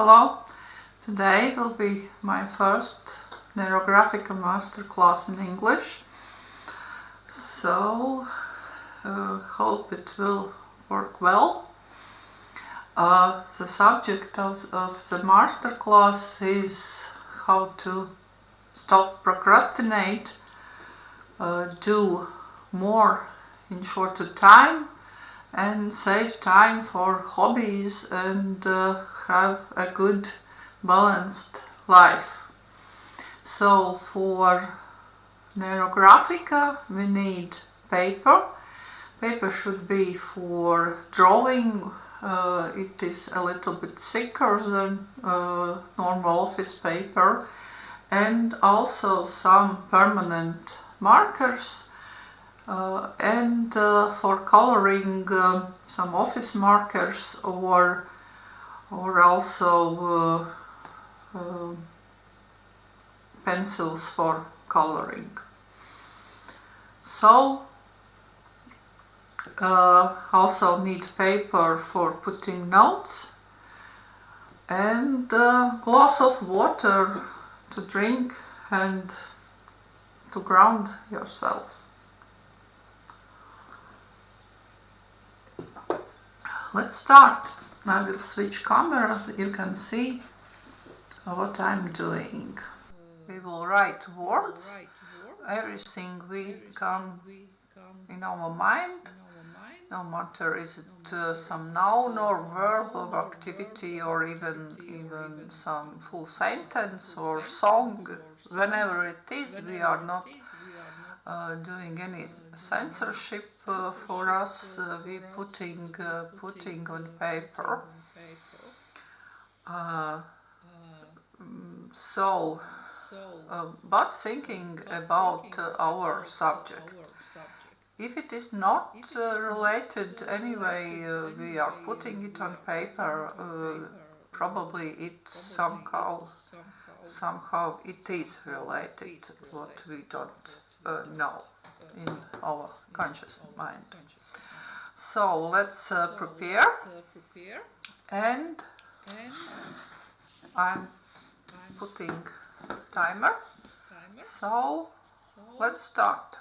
Hello, today will be my first Neurographica Masterclass in English, so hope it will work well. The subject of the Masterclass is how to stop procrastinate, do more in shorter time and save time for hobbies and have a good balanced life. So for Neurographica we need paper. Paper should be for drawing. It is a little bit thicker than normal office paper, and also some permanent markers, and for coloring some office markers or also pencils for coloring. So also need paper for putting notes and a glass of water to drink and to ground yourself. Let's start. I will switch cameras. You can see what I'm doing. We will write words, everything we come in our mind, no matter is it some noun or verb or activity or even some full sentence or song. Whenever it is, we are not doing any censorship for us. We putting on paper. But thinking about our subject. If it is not related anyway, we are putting it on paper. Probably it somehow it is related. What we don't know in our conscious mind. So let's prepare, and I'm putting timer. So let's start.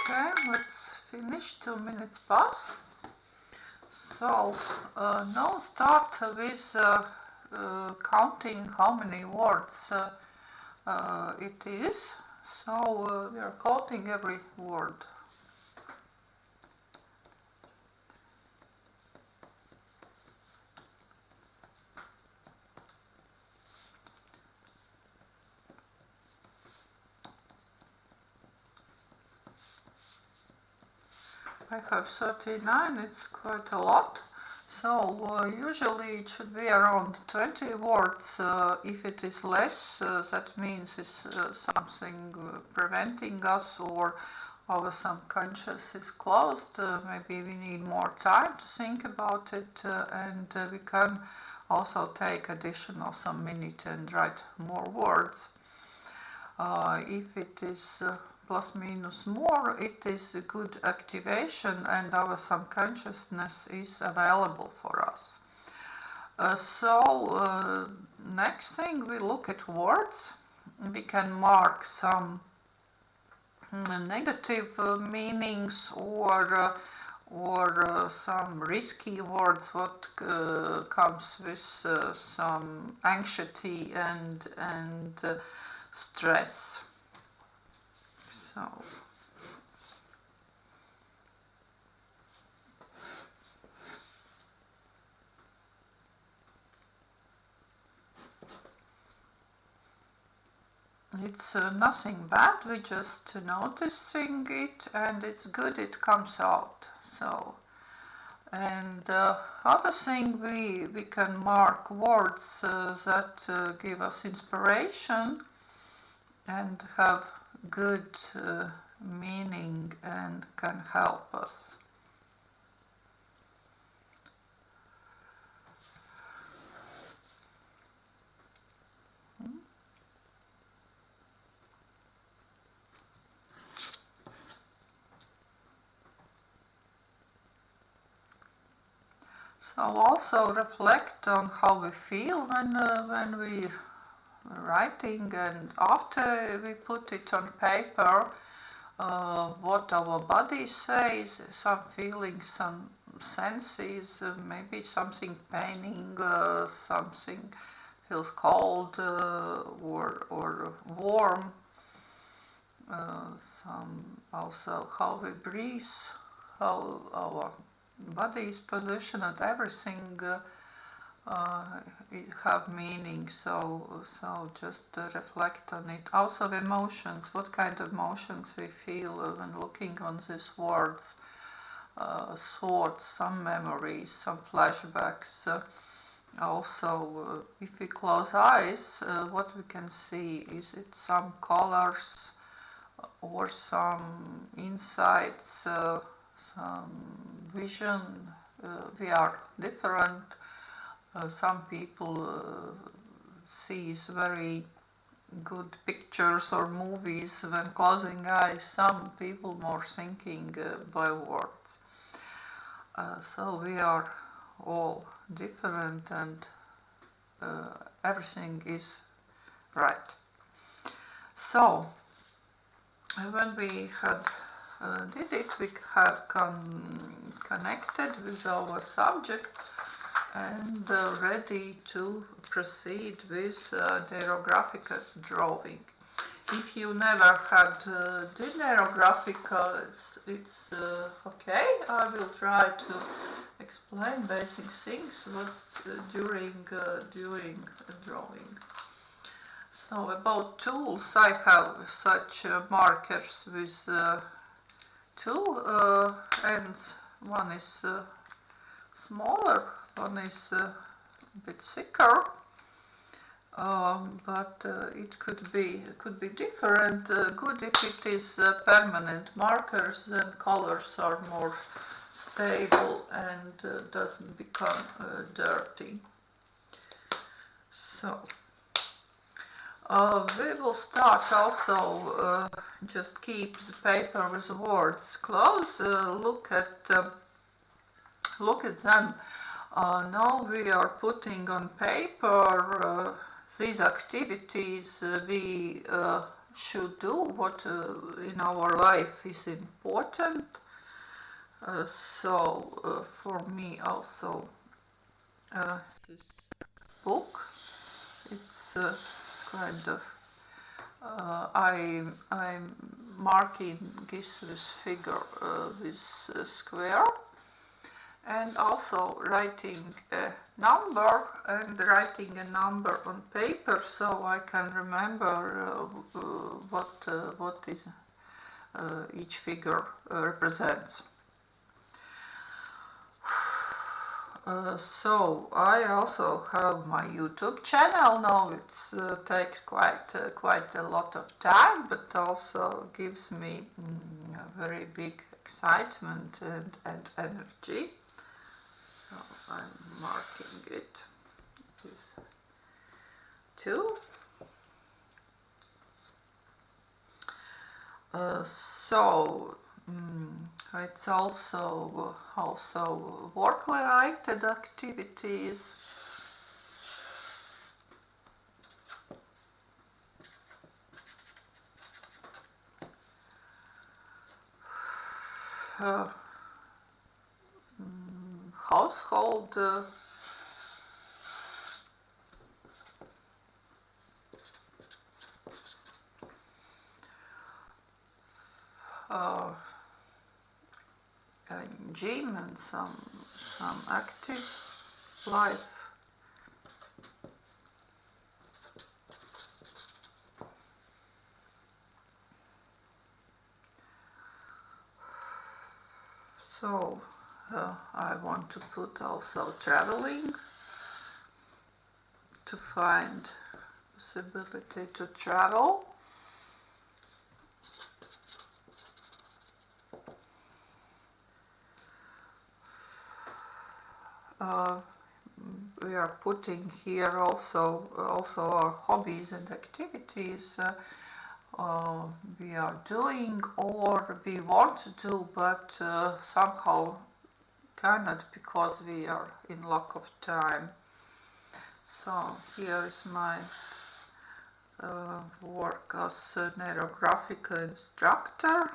Okay, let's finish. 2 minutes past. So now start with counting how many words it is. So we are counting every word. I have 39, it's quite a lot. So usually it should be around 20 words. If it is less, that means it's something preventing us, or our subconscious is closed. Maybe we need more time to think about it, and we can also take additional some minute and write more words. If it is plus minus more, it is a good activation and our subconsciousness is available for us. Next thing, we look at words. We can mark some negative meanings, or some risky words, what comes with some anxiety and stress. It's nothing bad, we just noticing it, and it's good it comes out. And other thing, we can mark words that give us inspiration and have good meaning and can help us. So also reflect on how we feel when we writing, and after we put it on paper, what our body says, some feelings, some senses, maybe something paining, something feels cold or warm, some also how we breathe, how our body is positioned, and everything it have meaning. So just reflect on it. Also emotions, what kind of emotions we feel when looking on these words, thoughts, some memories, some flashbacks. Also, if we close eyes, what we can see, is it some colors or some insights, some vision. We are different. Some people sees very good pictures or movies when closing eyes. Some people more thinking by words. So we are all different, and everything is right. So when we had did it, we have connected with our subject and ready to proceed with Neurographica drawing. If you never had did Neurographica, it's okay. I will try to explain basic things during drawing. So about tools, I have such markers with two ends. One is smaller, one is a bit thicker, but it could be different. Good if it is permanent markers, then colors are more stable and doesn't become dirty. So we will start also, just keep the paper with the words close, look at them. Now we are putting on paper these activities we should do, what in our life is important. For me also, this book, it's kind of I'm marking this figure, this square, and also writing a number, and writing a number on paper so I can remember what is each figure represents. So I also have my YouTube channel now. It takes quite a lot of time, but also gives me a very big excitement and energy. So I'm marking it with 2. So it's also work-related activities. Household gym and some active life. So I want to put also traveling, to find possibility to travel. We are putting here also our hobbies and activities we are doing or we want to do, but somehow cannot because we are in lack of time. So here is my work as a Neurographica instructor.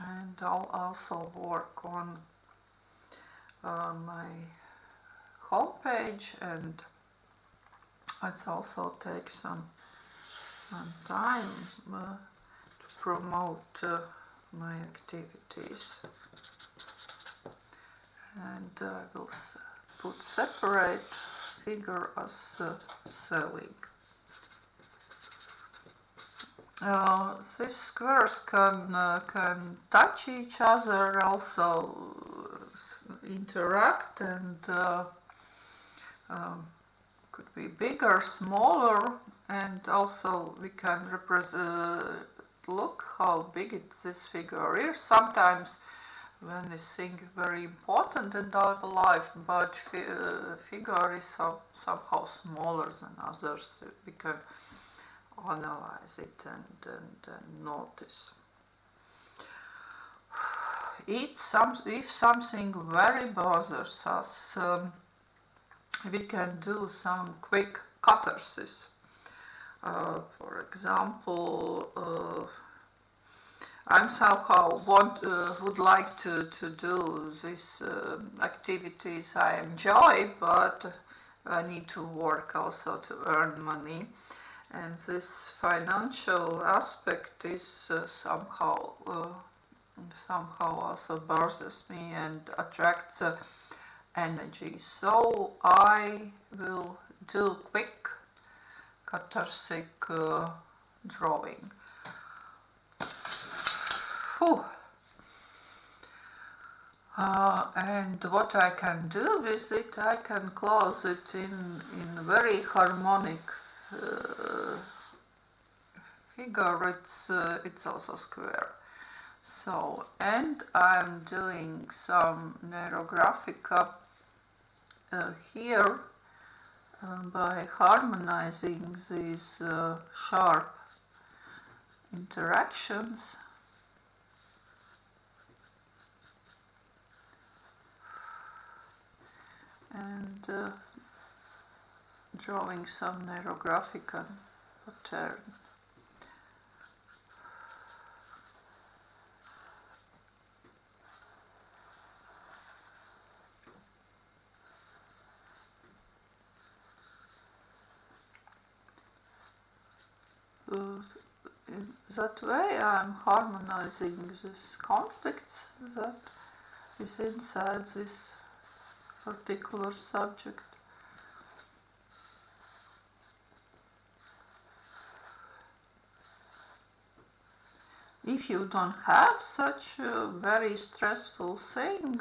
And I'll also work on my homepage, and it also takes some time to promote my activities. And I will put separate figure as selling. These squares can touch each other, also interact, and could be bigger, smaller, and also we can look how big this figure is. Sometimes when we think very important in our life, but figure is somehow smaller than others, we can analyze it and notice. If something very bothers us, we can do some quick catharsis. For example, I'm somehow would like to do these activities I enjoy, but I need to work also to earn money. And this financial aspect is somehow also bothers me and attracts energy. So I will do quick cathartic drawing. And what I can do with it, I can close it in very harmonic figure. It's also square. So, and I'm doing some Neurographica here by harmonizing these sharp interactions. And drawing some Neurographica pattern. In that way I'm harmonizing these conflicts that is inside this particular subject. if you don't have such a very stressful thing,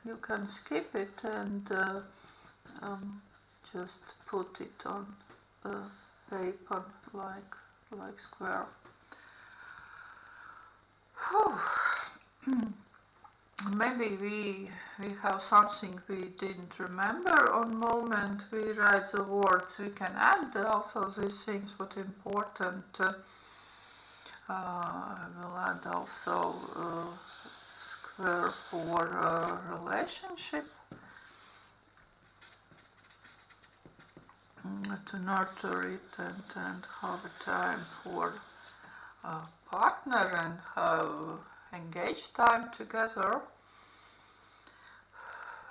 you can skip it and just put it on paper like square. Maybe we have something we didn't remember on moment. We write the words. We can add also these things. What important. I will add also square for relationship. To nurture it and have a time for a partner and have engaged time together.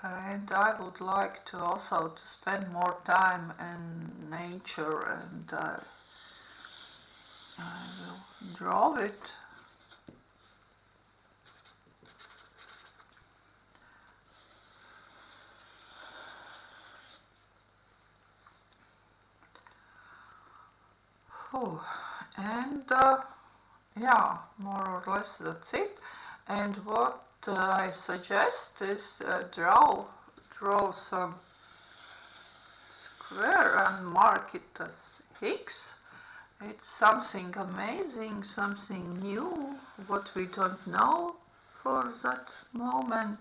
And I would like to also to spend more time in nature, and I will draw it. And yeah, more or less that's it. And what I suggest is draw some square and mark it as X. It's something amazing, something new, what we don't know for that moment,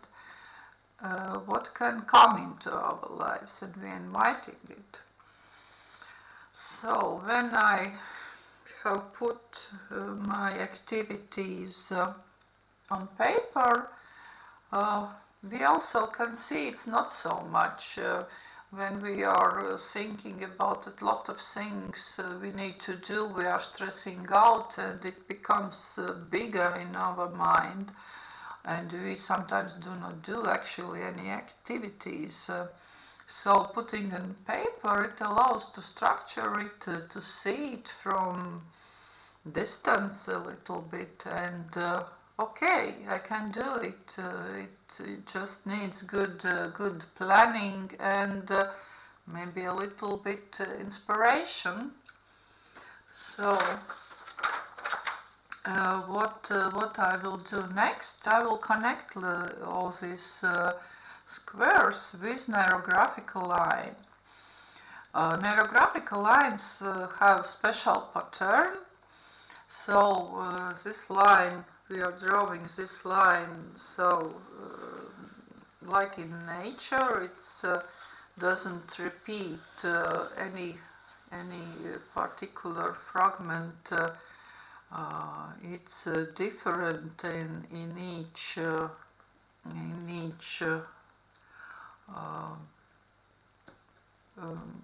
what can come into our lives, and we're inviting it. So when I have put my activities on paper, we also can see it's not so much when we are thinking about a lot of things we need to do, we are stressing out, and it becomes bigger in our mind, and we sometimes do not do actually any activities. So putting in paper, it allows to structure it, to see it from distance a little bit, and okay, I can do it. It just needs good planning and maybe a little bit inspiration. So what I will do next, I will connect all these squares with neurographic line. Neurographic lines have special pattern. So this line, we are drawing this line, so like in nature, it doesn't repeat any particular fragment. It's different in each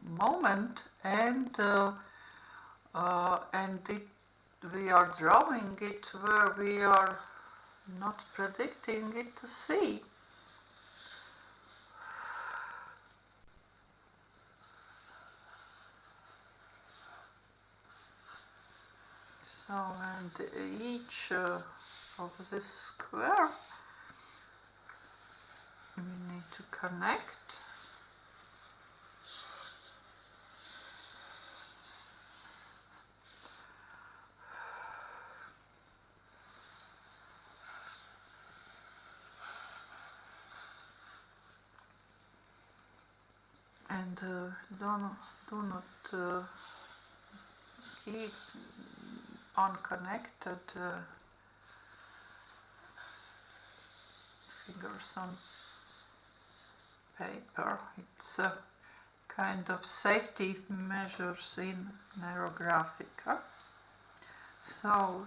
moment, and we are drawing it where we are not predicting it to see. So, and each of this square we need to connect. And do not keep unconnected figures on paper. It's a kind of safety measures in Neurographica. So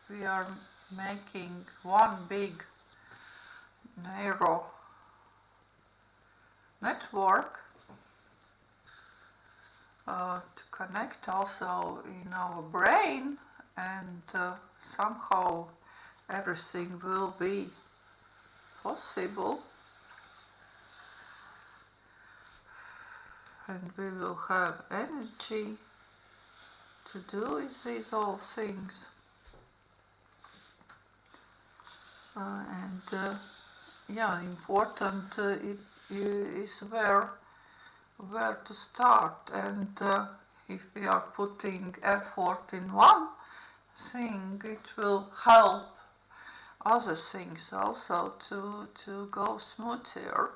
we are making one big neuro network to connect also in our brain, and somehow everything will be possible, and we will have energy to do these all things. And yeah, important is where to start, and if we are putting effort in one thing, it will help other things also to go smoother.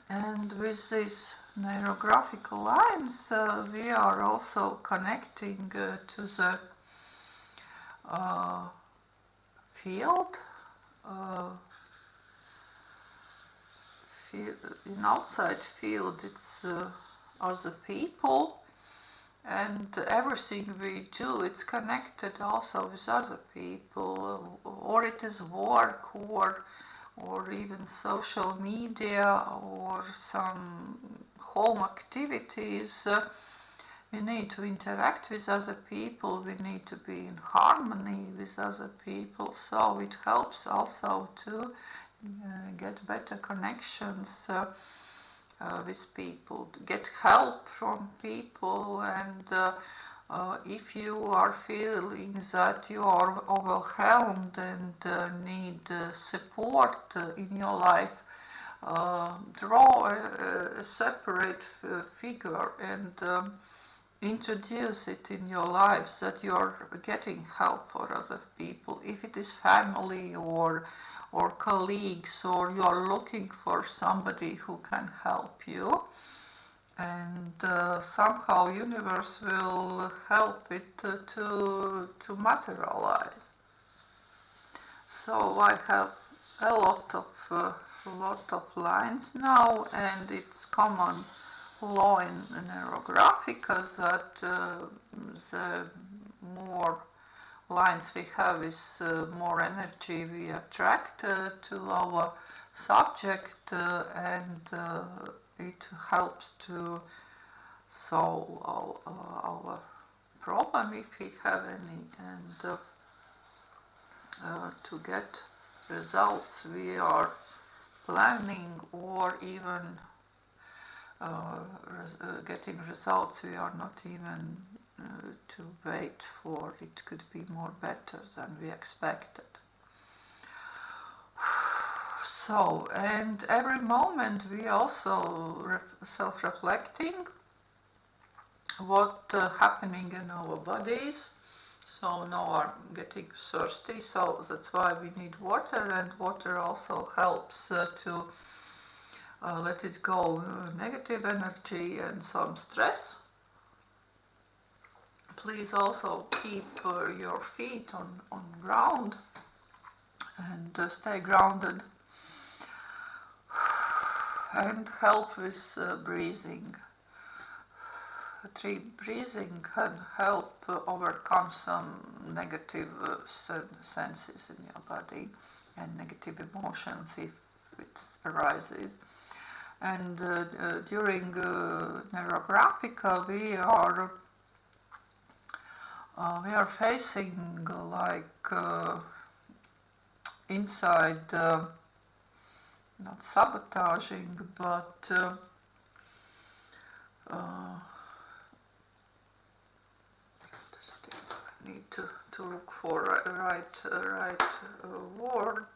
And with these neurographic lines, we are also connecting to the field, in outside field it's other people, and everything we do, it's connected also with other people, or it is work, or even social media, or some home activities. We need to interact with other people, we need to be in harmony with other people, so it helps also to get better connections with people, get help from people, and if you are feeling that you are overwhelmed and need support in your life, draw a separate figure and introduce it in your life that you are getting help for other people, if it is family or colleagues, or you are looking for somebody who can help you, and somehow universe will help it to materialize. So I have a lot of lines now, and it's common law in Neurographica that the more lines we have is more energy we attract to our subject, and it helps to solve our problem if we have any, and to get results we are planning, or even getting results we are not even to wait for. It could be more better than we expected. So, and every moment we also self-reflecting what happening in our bodies. So now I'm getting thirsty, so that's why we need water, and water also helps to let it go negative energy and some stress. Please also keep your feet on ground and stay grounded, and help with breathing. Deep breathing can help overcome some negative senses in your body and negative emotions if it arises. And during Neurographica we are facing like inside, not sabotaging, but need to look for a right word.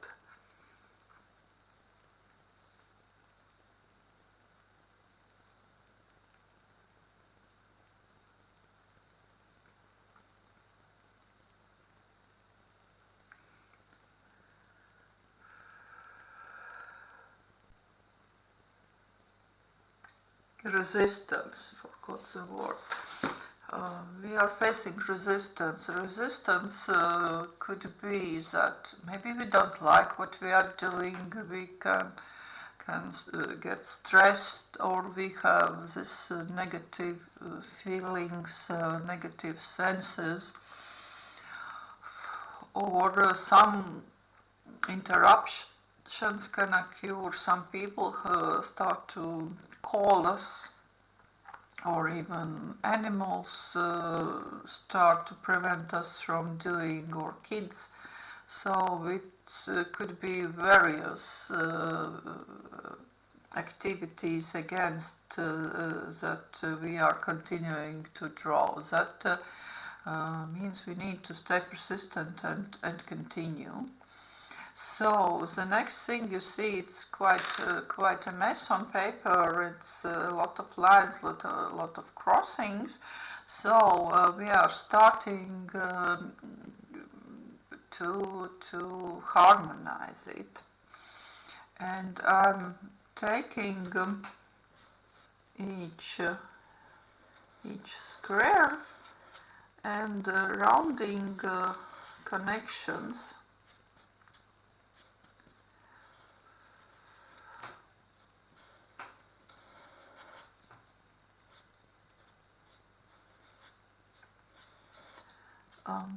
Resistance, forgot the word. We are facing resistance. Resistance could be that maybe we don't like what we are doing, we can get stressed, or we have this negative feelings, negative senses, or some interruptions can occur. Some people start to call us, or even animals start to prevent us from doing, or kids. So it could be various activities against that we are continuing to draw. That means we need to stay persistent and continue. So the next thing you see, it's quite a mess on paper. It's a lot of lines, a lot of crossings. So we are starting to harmonize it, and I'm taking each square and rounding connections.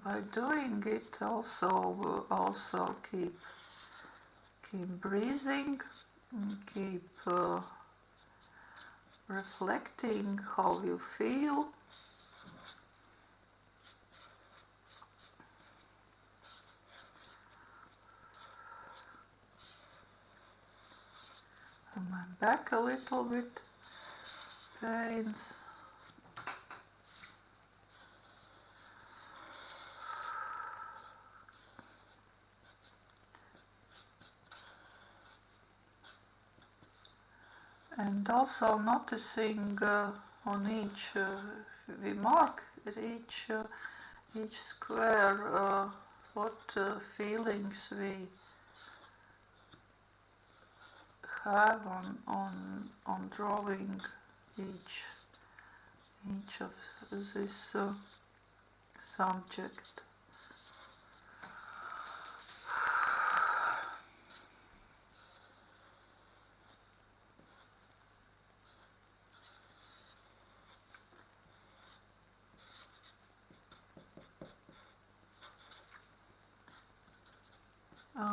By doing it, also keep breathing, keep reflecting how you feel. And my back a little bit pains. And also noticing on each, we mark each square what feelings we have on drawing each of this subject.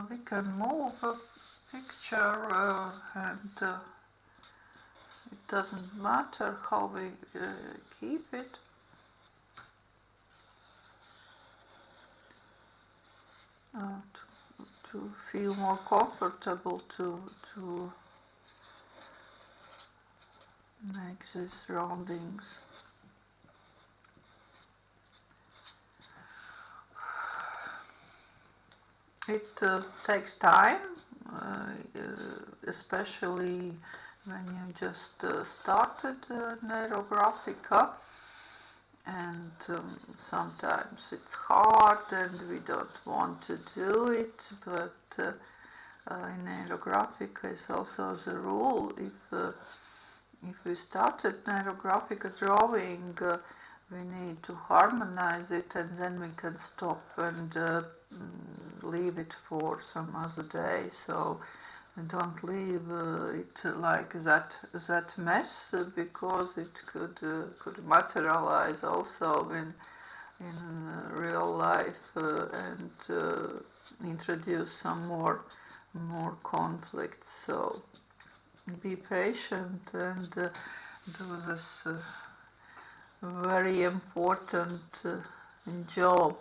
We can move a picture and it doesn't matter how we keep it. To feel more comfortable to make these roundings. It takes time, especially when you just started Neurographica, and sometimes it's hard and we don't want to do it, but in Neurographica is also the rule, if we started Neurographica drawing, we need to harmonize it, and then we can stop and leave it for some other day. So don't leave it like that mess, because it could materialize also in real life and introduce some more conflict. So be patient and do this very important job.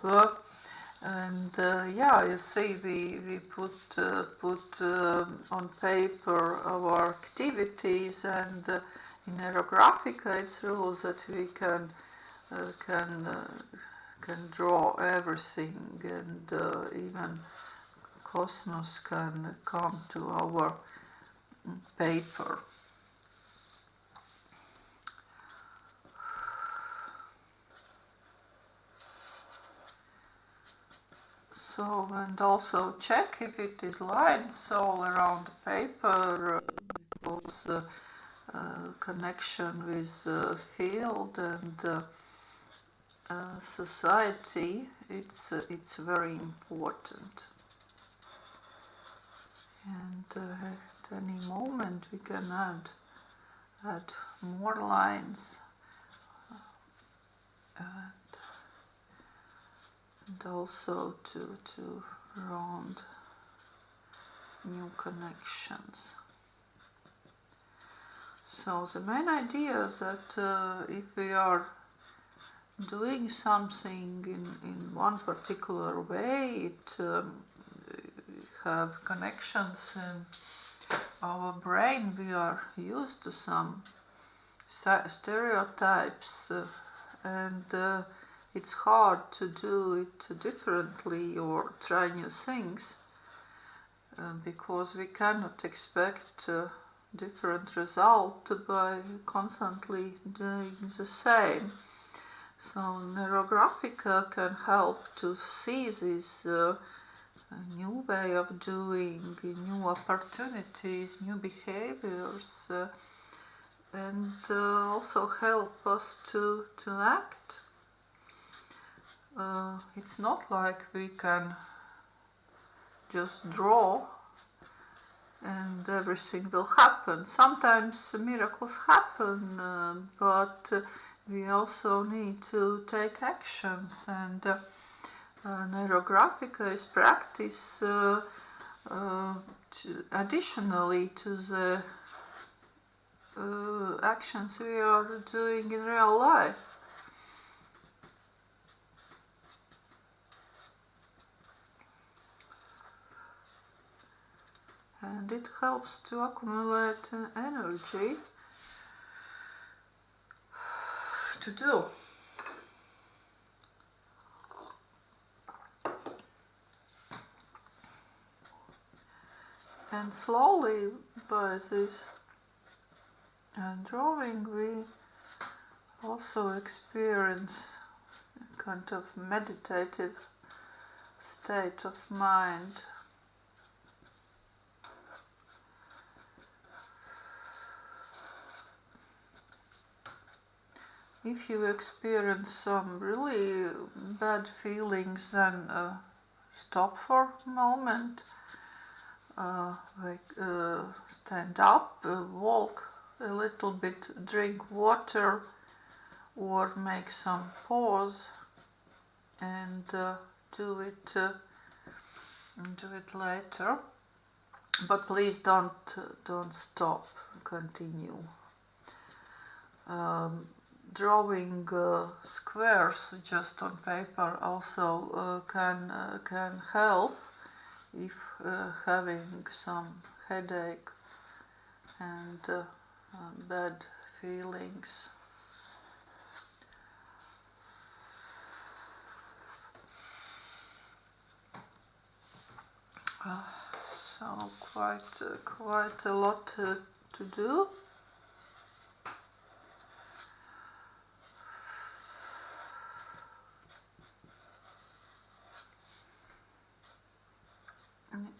And yeah, you see, we put on paper our activities, and in Neurographica it's rules that we can draw everything, and even cosmos can come to our paper. So, and also check if it is lines all around the paper, because connection with field and society, it's very important. And at any moment we can add more lines. And also to round new connections. So the main idea is that if we are doing something in one particular way, it have connections in our brain. We are used to some stereotypes, and it's hard to do it differently or try new things, because we cannot expect different result by constantly doing the same. So Neurographica can help to see this new way of doing, new opportunities, new behaviors, and also help us to act. It's not like we can just draw and everything will happen. Sometimes miracles happen, but we also need to take actions, and Neurographica is practice additionally to the actions we are doing in real life. And it helps to accumulate energy to do. And slowly, by this drawing, we also experience a kind of meditative state of mind. If you experience some really bad feelings, then stop for a moment, stand up, walk a little bit, drink water, or make some pause, and do it later. But please don't stop. Continue. Drawing squares just on paper also can help if having some headache and bad feelings. So quite a lot to do.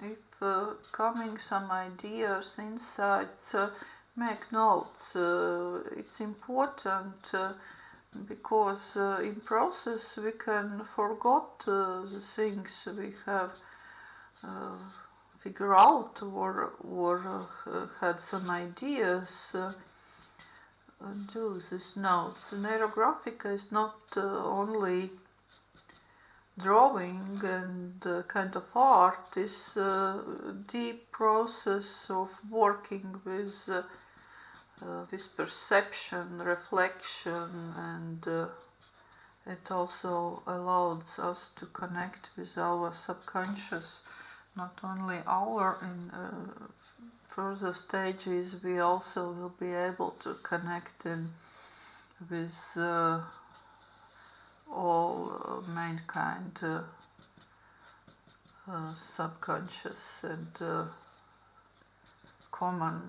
If coming some ideas, insights, make notes. It's important because in process we can forget the things we have figured out or had some ideas. Do these notes. Neurographica is not only drawing and kind of art, is a deep process of working with perception, reflection, and it also allows us to connect with our subconscious. Not only in further stages, we also will be able to connect with all mankind subconscious and common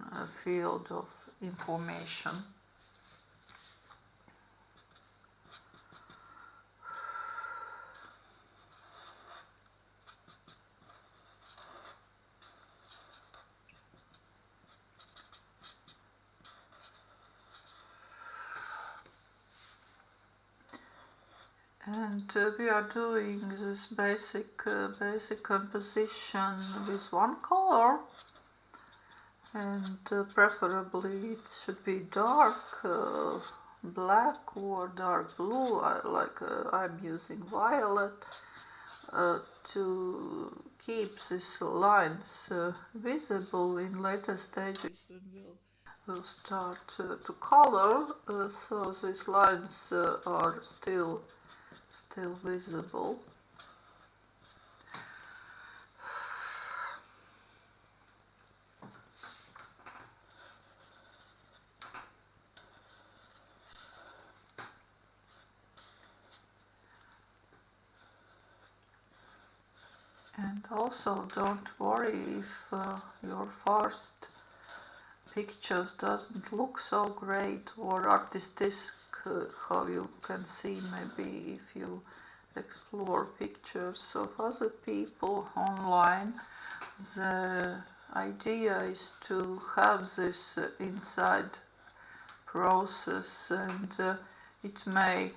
field of information. And we are doing this basic composition with one color, and preferably it should be dark black or dark blue. I'm using violet to keep these lines visible in later stages when we'll start to color, so these lines are still visible. And also don't worry if your first pictures doesn't look so great or artistic how you can see maybe if you explore pictures of other people online. The idea is to have this inside process, and it may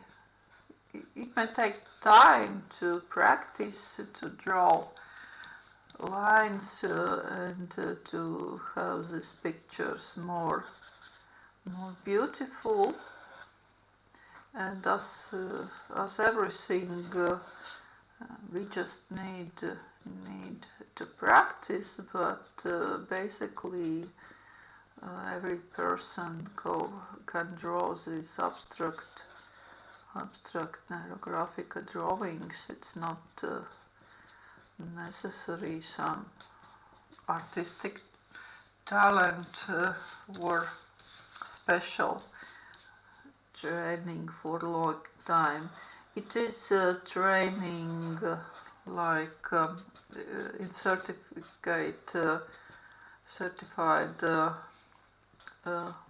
take time to practice to draw lines and to have these pictures more beautiful. And as everything, we just need to practice. But basically, every person can draw these abstract neurographic drawings. It's not necessary some artistic talent or special training for a long time. It is training like in certified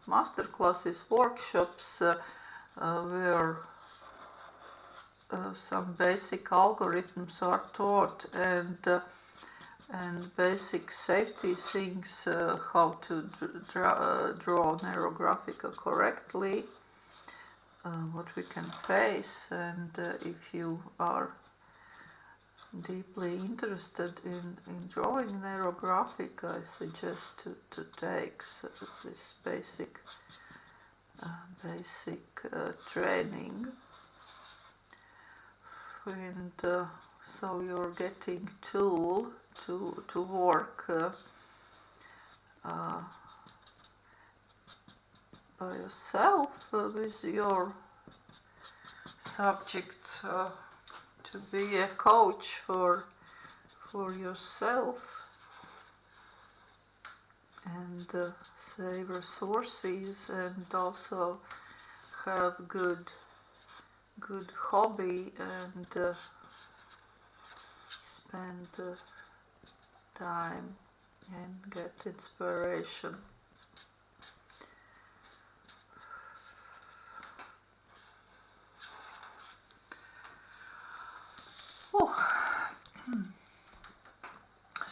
masterclasses, workshops where some basic algorithms are taught, and basic safety things, how to draw Neurographica correctly, what we can face. And if you are deeply interested in drawing Neurographic, I suggest to take this basic training. And so you're getting tool to work by yourself with your subject, to be a coach for yourself and save resources, and also have good hobby and spend time and get inspiration.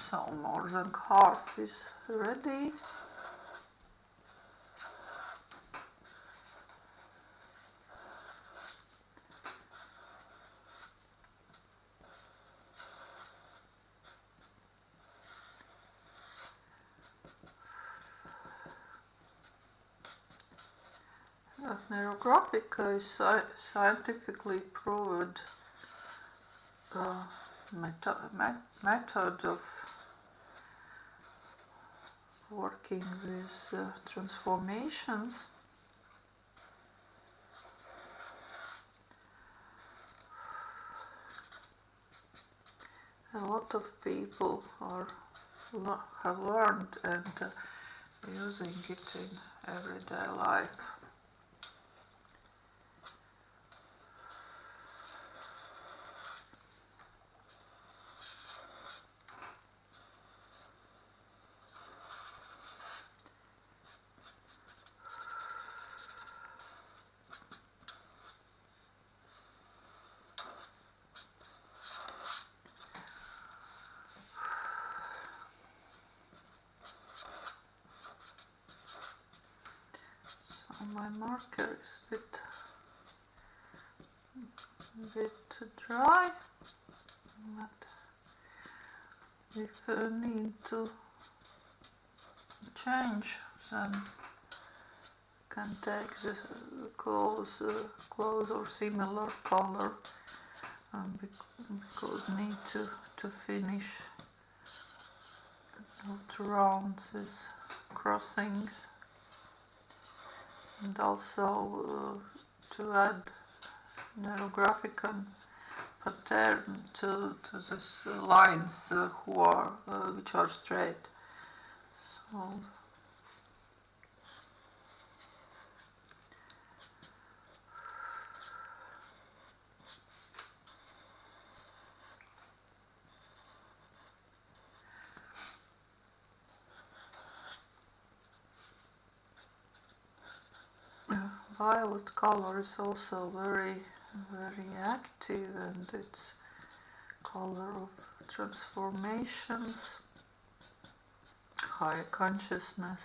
So more than half is ready. Neurographica is scientifically proved method of working with transformations. A lot of people have learned and using it in everyday life. My marker is a bit dry, but if I need to change, then can take the close or similar color, because need to finish around these crossings. And also to add neurographic pattern to these lines which are straight. So violet color is also very active, and it's color of transformations, higher consciousness.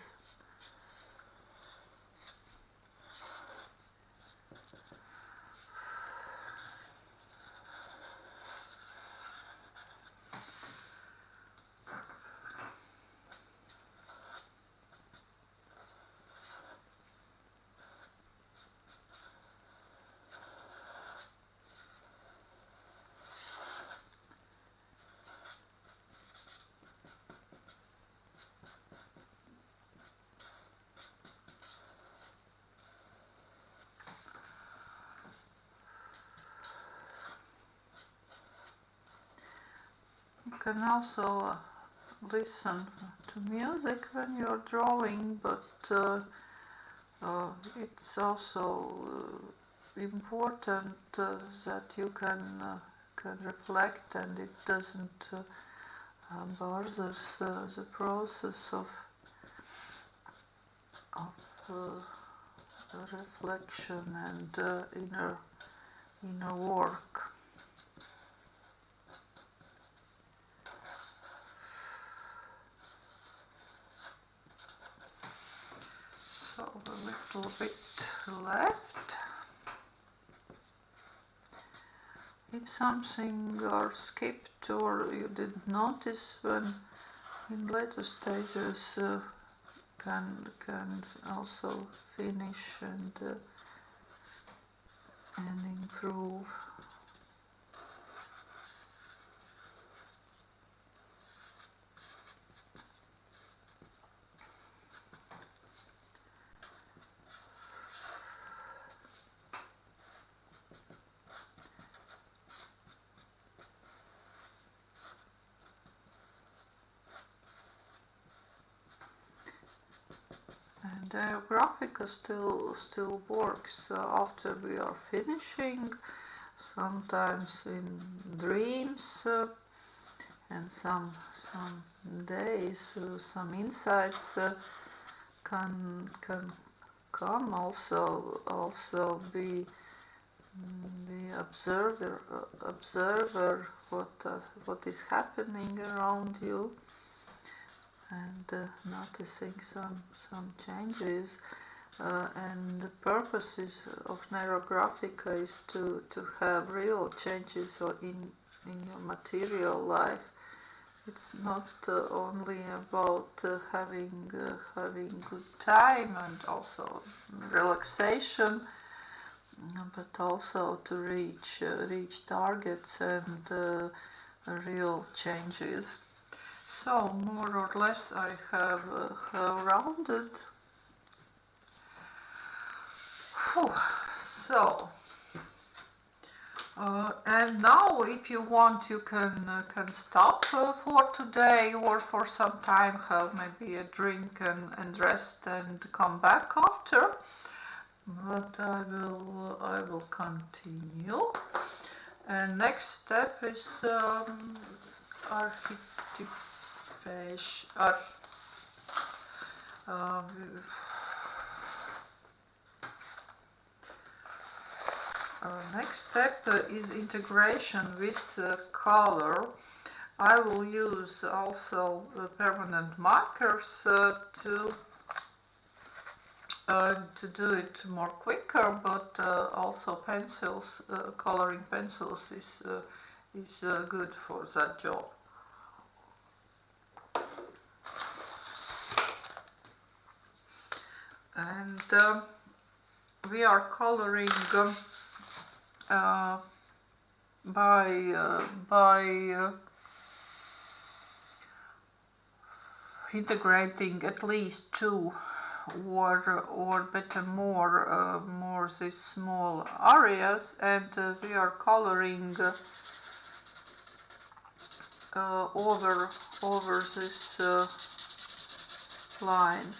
You can also listen to music when you're drawing, but it's also important that you can reflect, and it doesn't bother the process of reflection and inner work. So a little bit left. If something are skipped or you didn't notice when in later stages, can also finish and improve. And Neurographica still works after we are finishing, sometimes in dreams, and some days some insights can come. Also be observer what is happening around you, and noticing some changes. And the purpose of Neurographica is to have real changes in your material life. It's not only about having good time and also relaxation, but also to reach targets and real changes. So more or less I have rounded. Whew. So and now, if you want, you can stop for today or for some time, have maybe a drink and rest, and come back after. But I will continue. And next step is next step is integration with color. I will use also permanent markers to do it more quicker, but also pencils, coloring pencils is good for that job. And we are coloring by integrating at least two or better more these small areas, and we are coloring over these lines,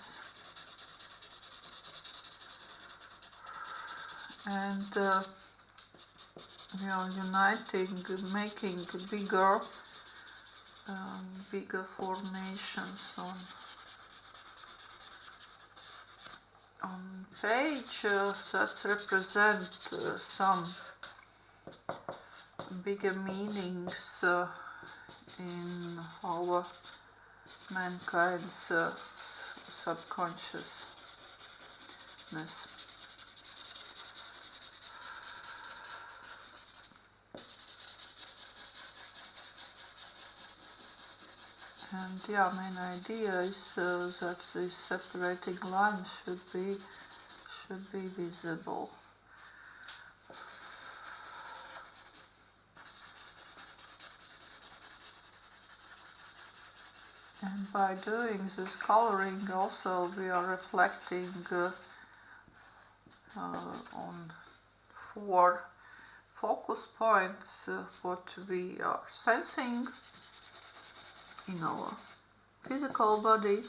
and we are uniting, making bigger formations page that represent some bigger meanings in our mankind's subconsciousness. And yeah, main idea is that these separating lines should be visible. And by doing this coloring also we are reflecting on 4 focus points what we are sensing in our physical body,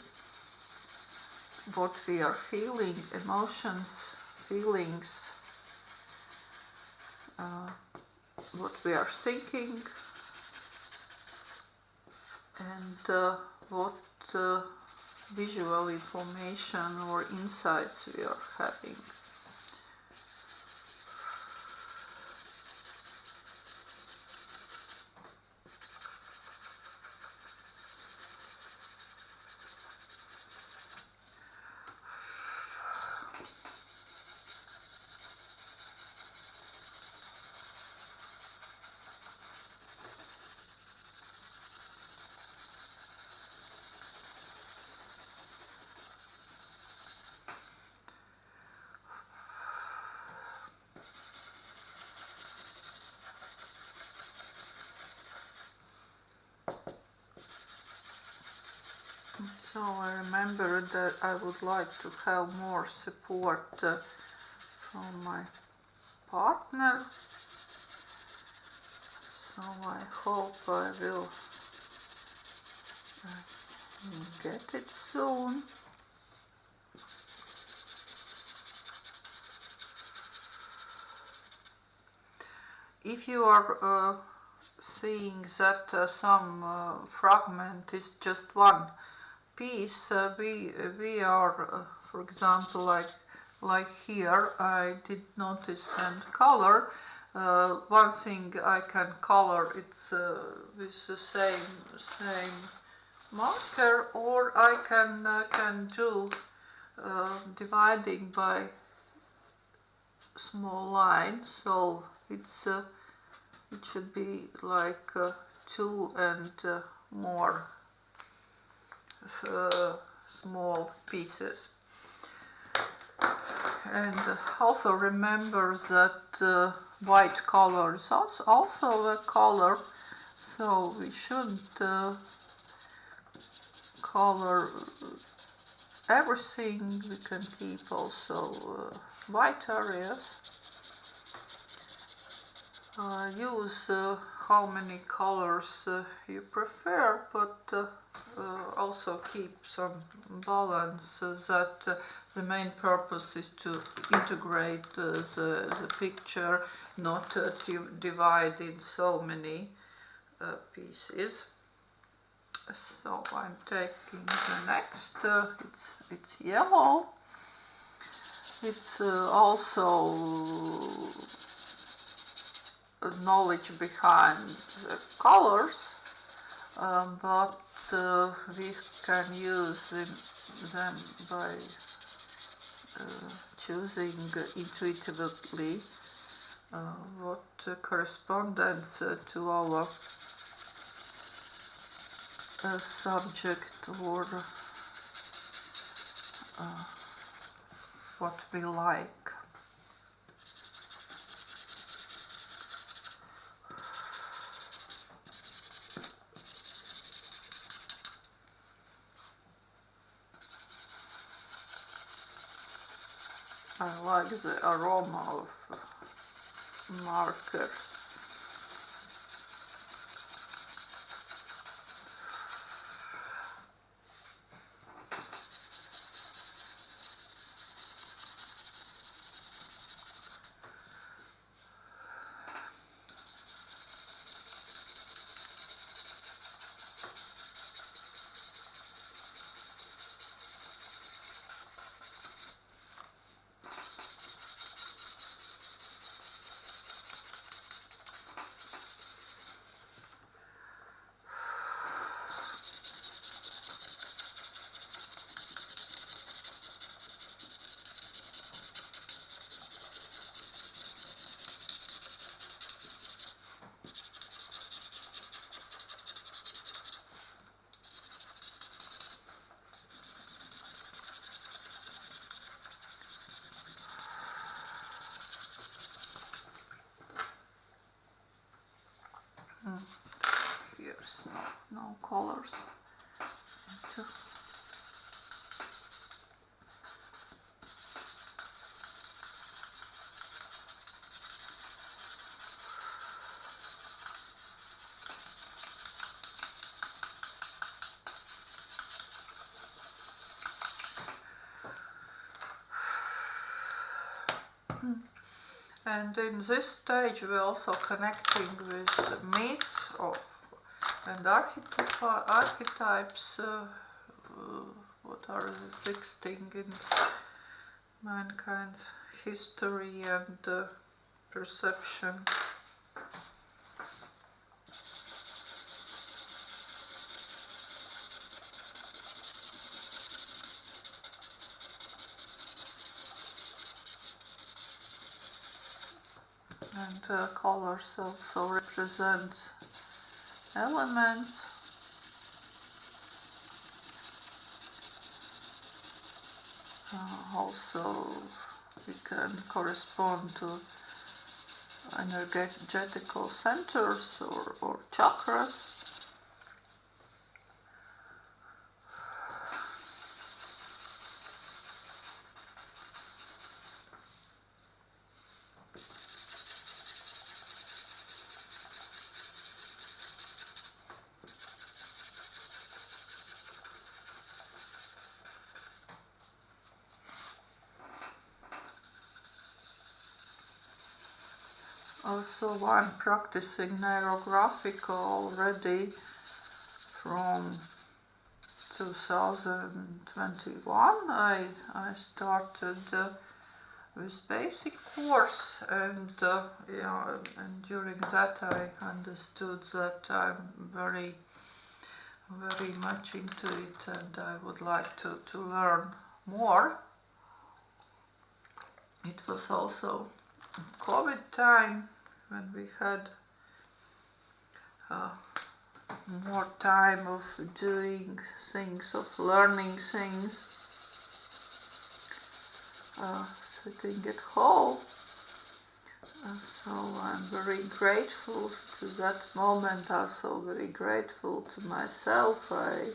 what we are feeling, emotions, feelings, what we are thinking, and what visual information or insights we are having. So I remember that I would like to have more support from my partner. So I hope I will get it soon. If you are seeing that some fragment is just one piece, we are, for example, like here, I did notice and color. One thing I can color it's with the same marker, or I can do dividing by small lines. So it's it should be like 2 and more small pieces. And also remember that white color is also a color, so we shouldn't color everything. We can keep also white areas. Use how many colors you prefer, but also keep some balance, that the main purpose is to integrate the picture, not to divide in so many pieces. So I'm taking the next, it's yellow. It's also knowledge behind the colors, but we can use them by choosing intuitively what corresponds to our subject, or what we like. I like the aroma of marker. colors. And in this stage we're also connecting with myths and archetypes, what are existing in mankind's history and perception. And colors also represent elements. Also we can correspond to energetical centers or chakras. Also, I'm practicing Neurographica already from 2021. I started with basic course, and and during that I understood that I'm very much into it, and I would like to learn more. It was also COVID time, when we had more time of doing things, of learning things, sitting at home. So I'm very grateful to that moment, also very grateful to myself. I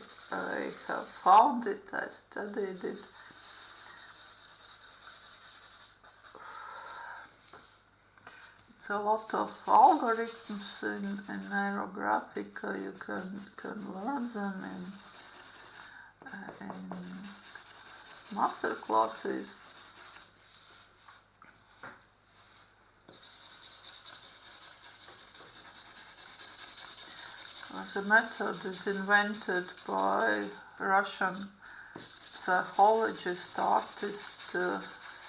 have found it, I studied it. It's a lot of algorithms in Neurographica. You can learn them in Masterclasses. The method is invented by Russian psychologist, artist,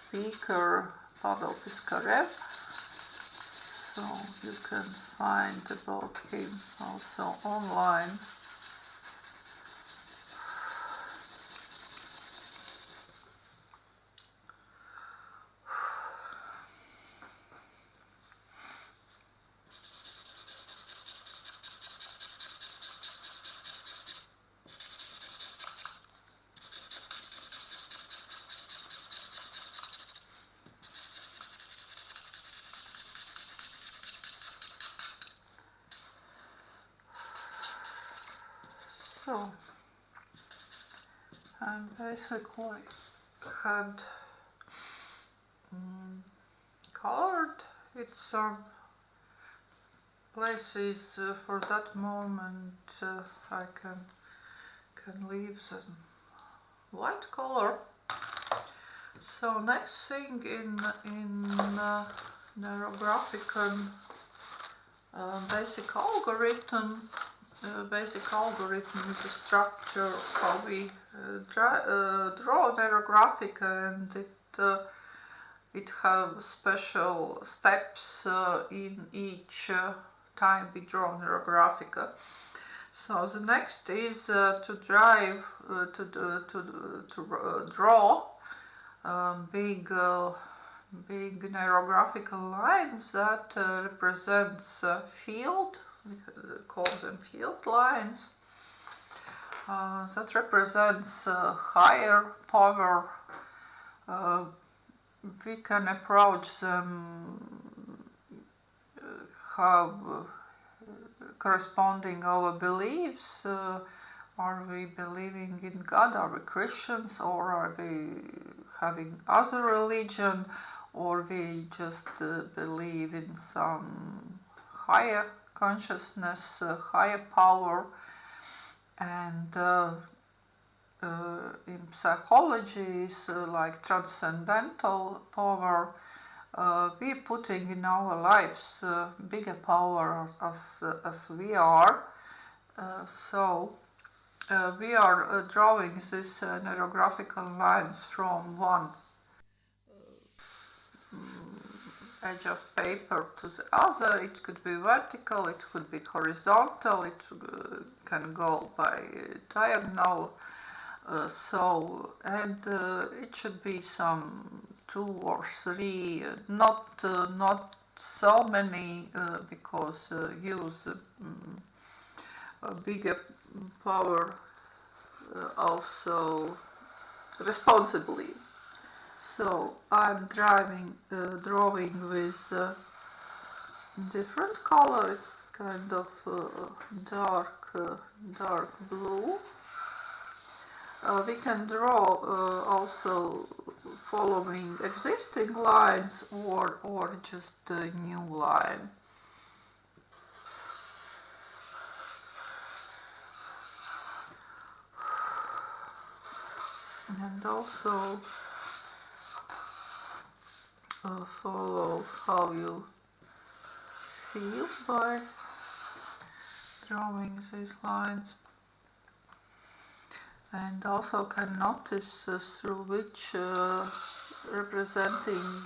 speaker Pavel Piskarev. So you can find about him also online. So I basically had colored with some places for that moment. I can leave the white color. So next thing in Neurographic basic algorithm. Basic algorithm is the structure of how we draw Neurographica, and it has special steps in each time we draw Neurographica. So the next is to draw big neurographical lines that represents field. We call them field lines. That represents higher power. We can approach them have corresponding our beliefs. Are we believing in God? Are we Christians, or are we having other religion, or we just believe in some higher consciousness, higher power? And in psychology, is like transcendental power. We're putting in our lives bigger power as we are. So we are drawing these neurographical lines from one edge of paper to the other. It could be vertical, it could be horizontal, it can go by diagonal. It should be some 2 or 3, not so many, because use a bigger power also responsibly. So I'm drawing with different colors, kind of dark blue. We can draw also following existing lines or just a new line. And also follow how you feel by drawing these lines. And also can notice through which representing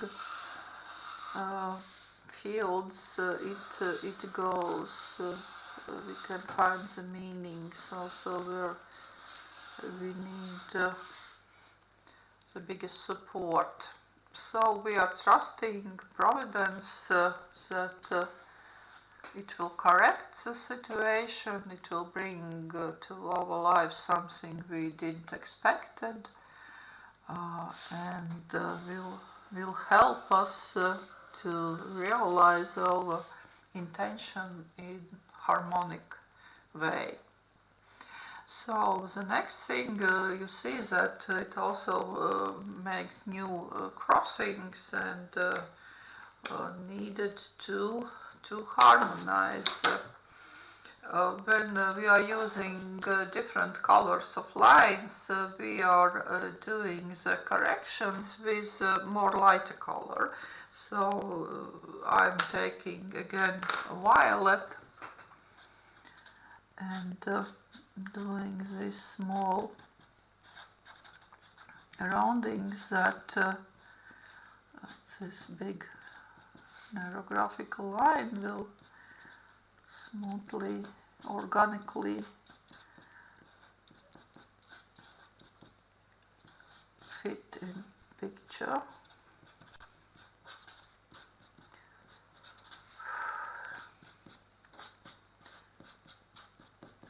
fields it goes. We can find the meanings also where we need the biggest support. So we are trusting Providence that it will correct the situation, it will bring to our lives something we didn't expect, and will help us to realize our intention in harmonic way. So the next thing you see that it also makes new crossings and needed to harmonize. When we are using different colors of lines, we are doing the corrections with more lighter color. So I'm taking again violet and doing these small roundings that this big neurographical line will smoothly, organically fit in picture.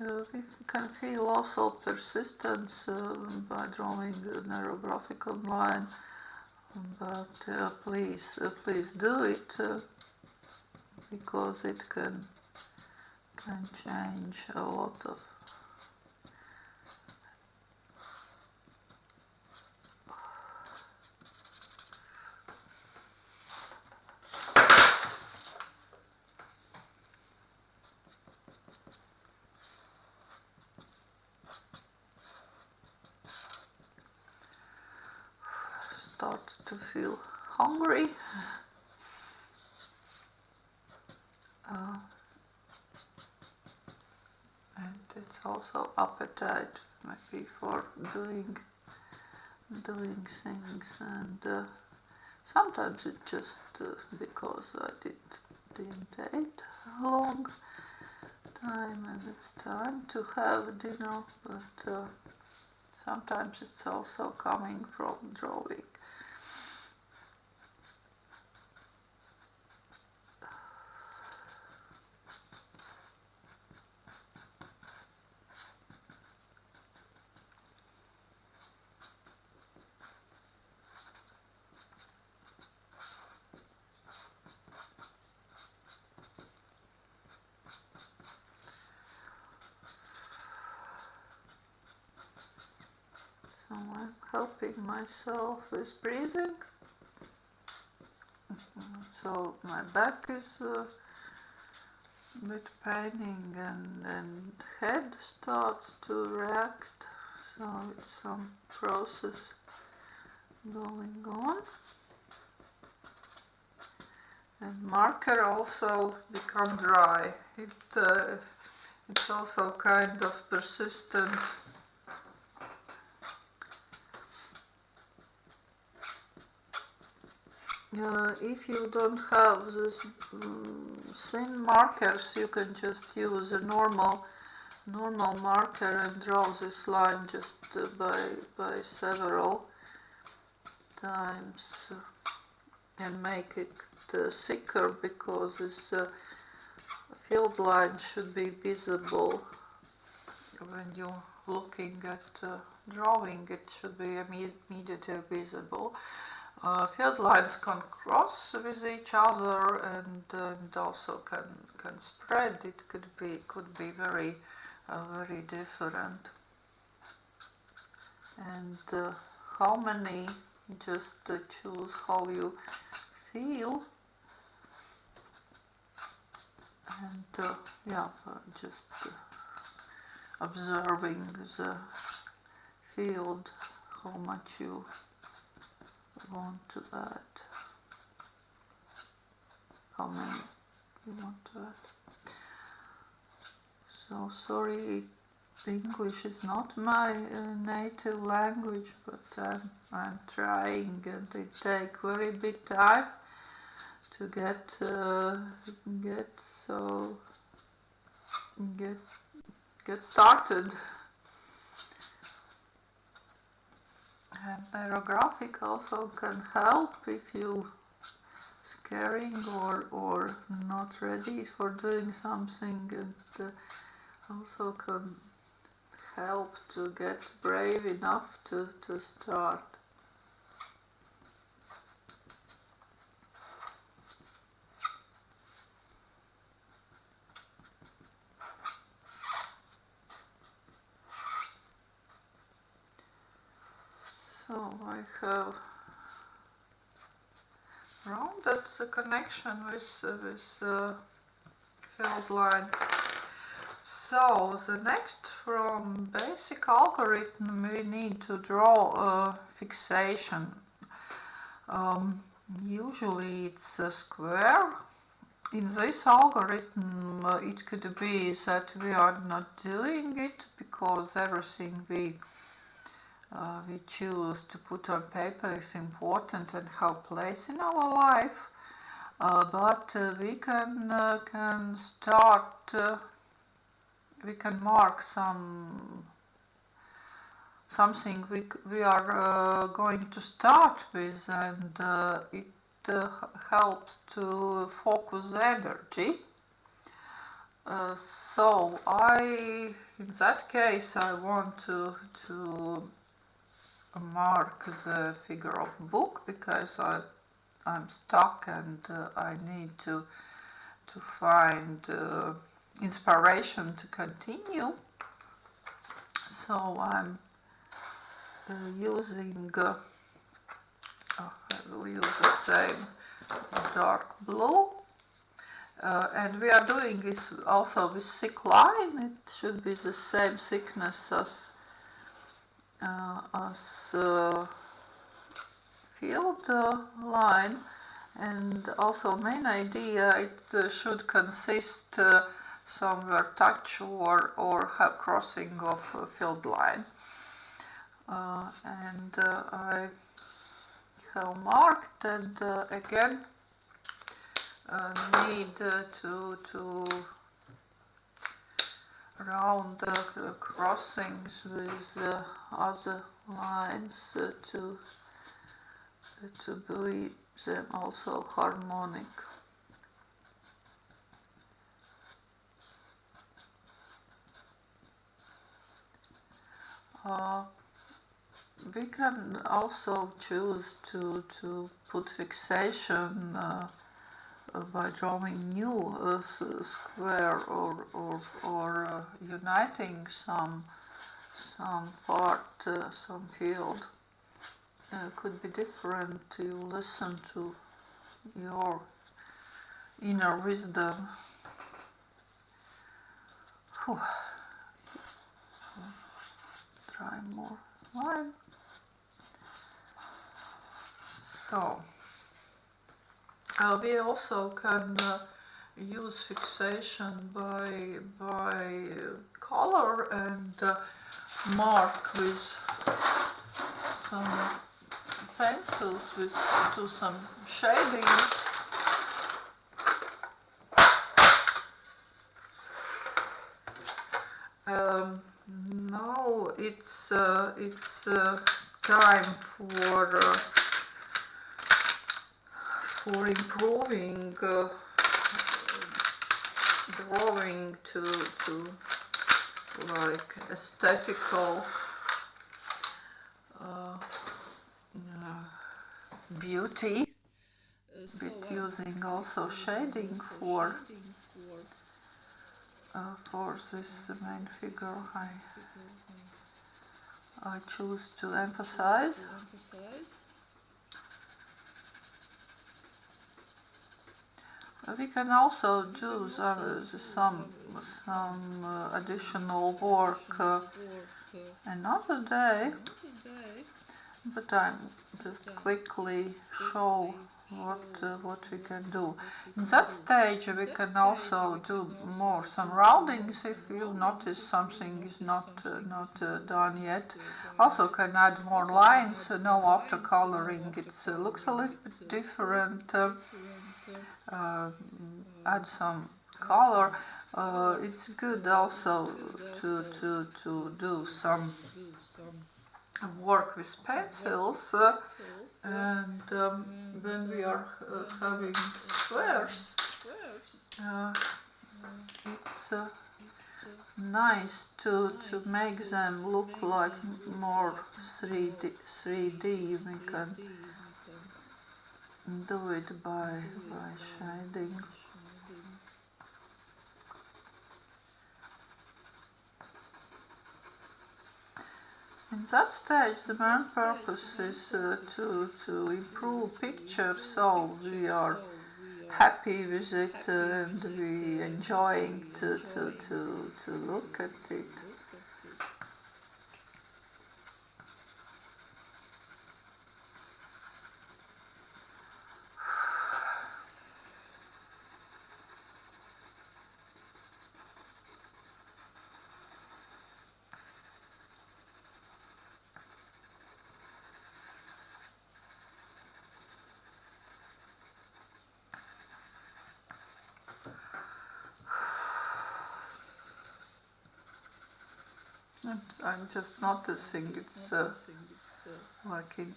We can feel also persistence by drawing a neurographical line, but please do it because it can change a lot of start to feel hungry. And it's also appetite, maybe for doing things, and sometimes it's just because I didn't eat a long time and it's time to have dinner, but sometimes it's also coming from drawing. helping myself with breathing. So my back is a bit paining and head starts to react. So it's some process going on. And marker also become dry. It's also kind of persistent. If you don't have this thin markers, you can just use a normal marker and draw this line just by several times and make it thicker, because this field line should be visible when you're looking at drawing. It should be immediately visible. Field lines can cross with each other and also can spread. It could be very different. And how many? Just choose how you feel. And just observing the field, how much you want to add, how many you want to add. So sorry, English is not my native language, but I'm trying, and it takes very big time to get started. And neurographic also can help if you scaring or not ready for doing something, and also can help to get brave enough to start. So I have rounded the connection with field lines. So the next, from basic algorithm, we need to draw a fixation. Usually it's a square. In this algorithm, it could be that we are not doing it because everything we choose to put on paper is important and have place in our life, but we can start. We can mark something we are going to start with, and it helps to focus the energy. So in that case, I want to mark the figure of book, because I'm stuck and I need to find inspiration to continue. So I'm using I will use the same dark blue, and we are doing this also with thick line. It should be the same thickness as field line, and also main idea, it should consist somewhere touch or have crossing of a field line, and I have marked, and again need to round the crossings with other lines to be them also harmonic. We can also choose to put fixation by drawing new square or uniting some part, some field. could be different. You listen to your inner wisdom. Whew. Try more wine. So we also can use fixation by color and mark with some pencils with do some shading. Now it's time for improving drawing to like aesthetical beauty, with using also shading for this main figure. I choose to emphasize. We can also do some additional work another day, but I'm just quickly show what we can do. In that stage we can also do some roundings if you notice something is not done yet. Also can add more lines, no after coloring, it looks a little bit different. Add some color. It's good also to do some work with pencils, and when we are having squares, it's nice to make them look like more 3D. We can do it by shading. In that stage, the main purpose is to improve picture, so we are happy with it and we enjoying to look at it. I'm just noticing it's like in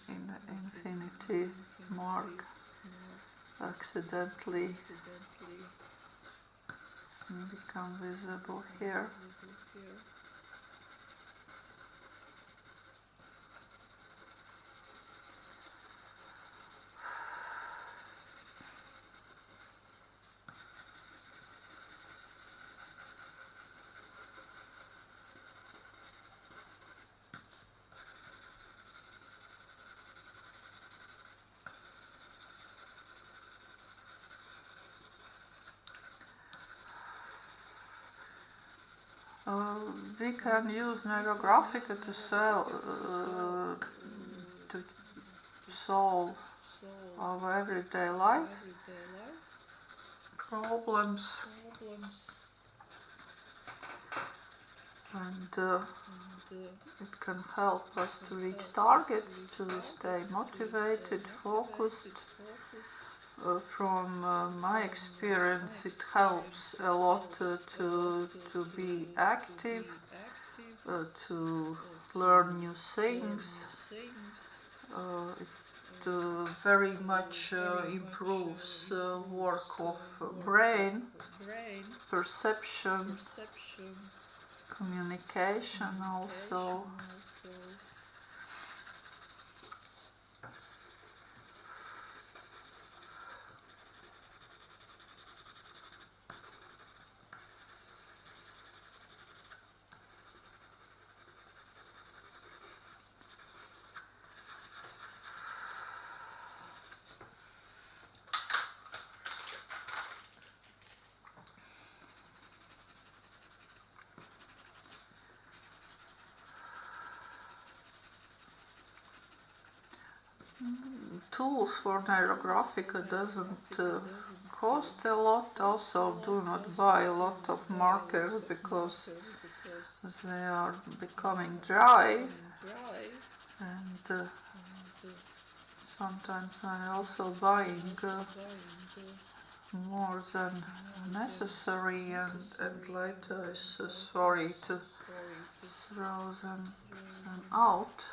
infinity mark accidentally become visible here. We can use Neurographica to solve our everyday life problems, and it can help us to reach targets, to stay motivated, focused. From my experience, it helps a lot to be active, to learn new things. It very much improves work of brain, perception, communication also. tools for Neurographica doesn't cost a lot. Also, do not buy a lot of markers because they are becoming dry, and sometimes I also buying more than necessary, and later is sorry to throw them out.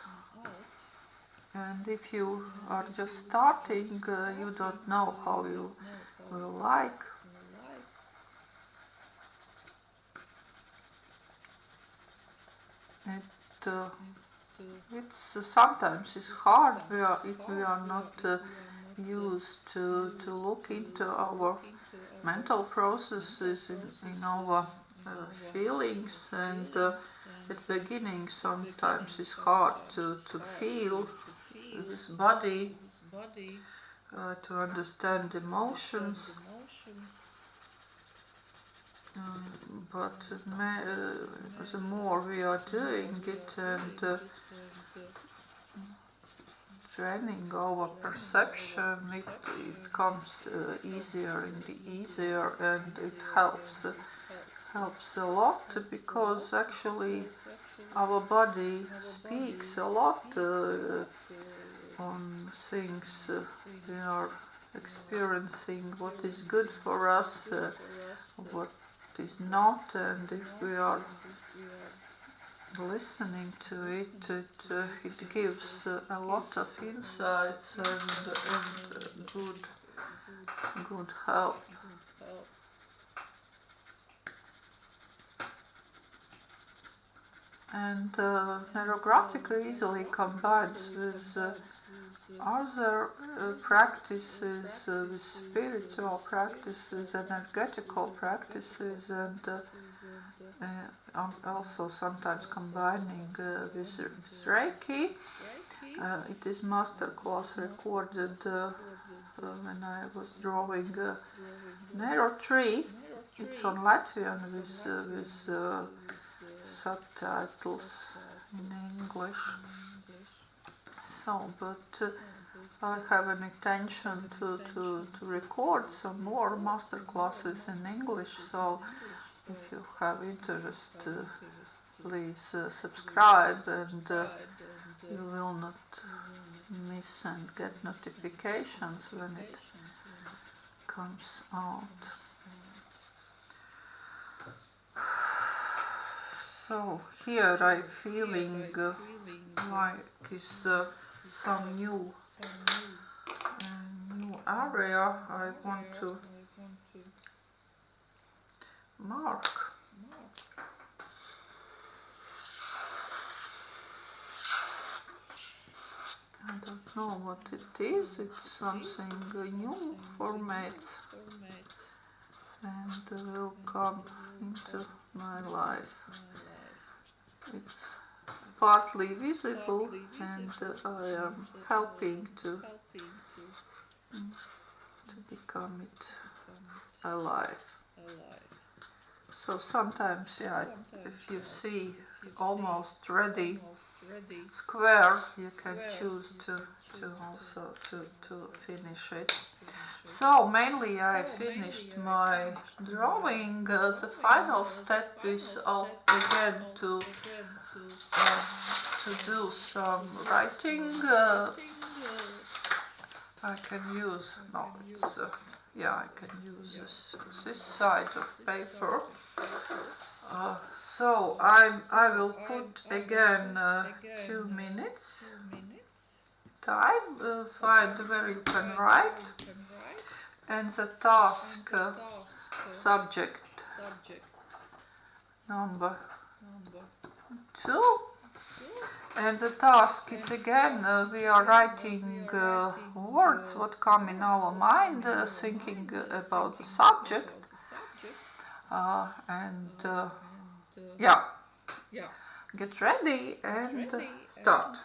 And if you are just starting, you don't know how you will like. It's sometimes it's hard if we are not used to look into our mental processes in our feelings, and at the beginning sometimes it's hard to feel this body, to understand emotions, but the more we are doing it and training our perception, it comes easier and easier, and it helps a lot, because actually our body speaks a lot on things we are experiencing, what is good for us, what is not, and if we are listening to it, it gives a lot of insights and good help. And Neurographica easily combines with other practices, with spiritual practices, energetical practices, and also sometimes combining with Reiki. It is Masterclass recorded when I was drawing Neuro tree. It's on Latvian with subtitles in English. So, but I have an intention to record some more masterclasses in English. So, if you have interest, please subscribe, and you will not miss and get notifications when it comes out. So here I'm feeling like is some new area I want to mark. I don't know what it is. It's something new for mates, and will come into my life. It's partly visible, and I am helping to become it alive. So sometimes, yeah, if you see almost ready square, you can choose to also to finish it. So mainly I finished my drawing. The final step is again to do some writing. I can use I can use this side of paper. So I will put again 2 minutes time, find where you can write, and the task subject number 2, and the task is again we are writing words what come in our mind, thinking about the subject, and get ready and start.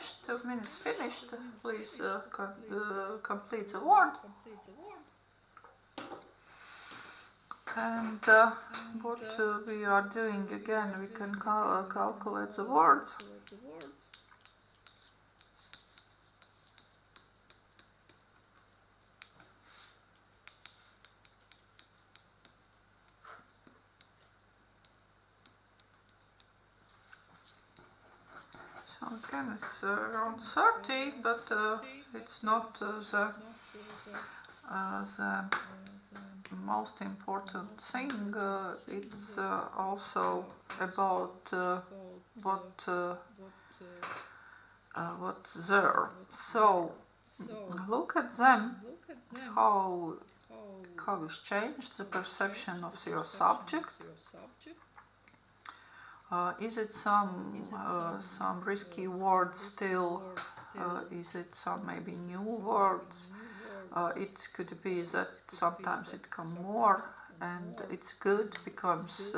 finished, 2 minutes finished. Please complete the word. And what we are doing again, we can calculate the words. So again, it's around 30, but it's not the most important thing. It's also about what's there. So look at them, how it's changed the perception of your subject. Is it some risky words still? Is it some maybe new words? It could be that sometimes it come more, and it's good because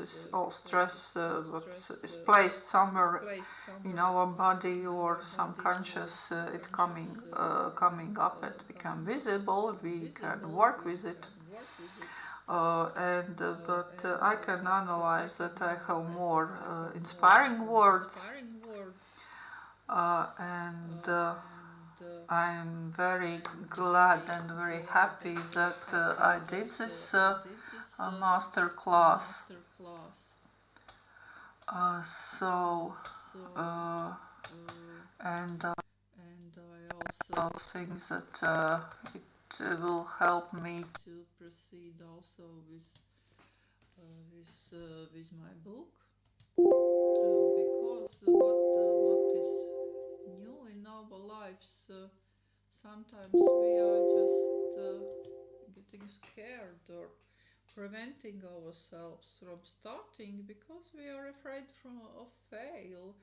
it's all stress what is placed somewhere in our body or some conscious it coming up and become visible. We can work with it. But I can analyze that I have more inspiring words, and I'm very glad and very happy that I did this masterclass. And I also think that it will help me to proceed also with my book, because what is new in our lives, sometimes we are just getting scared or preventing ourselves from starting because we are afraid of fail,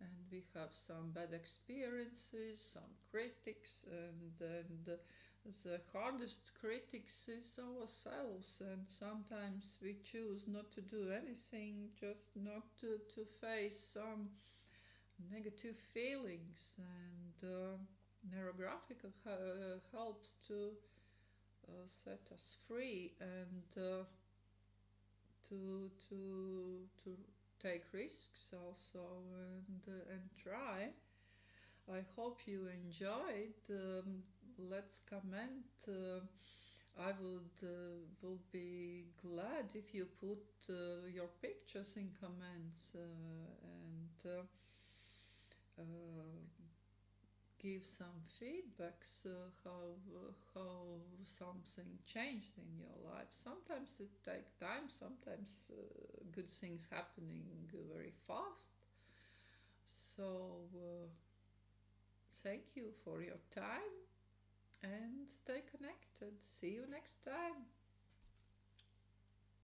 and we have some bad experiences, some critics, and the hardest critics is ourselves, and sometimes we choose not to do anything, just not to face some negative feelings, and Neurographica helps to set us free, and to take risks also, and try. I hope you enjoyed. Let's comment. I would be glad if you put your pictures in comments, and give some feedbacks, how something changed in your life. Sometimes it takes time, sometimes good things happening very fast. So thank you for your time, and stay connected. See you next time.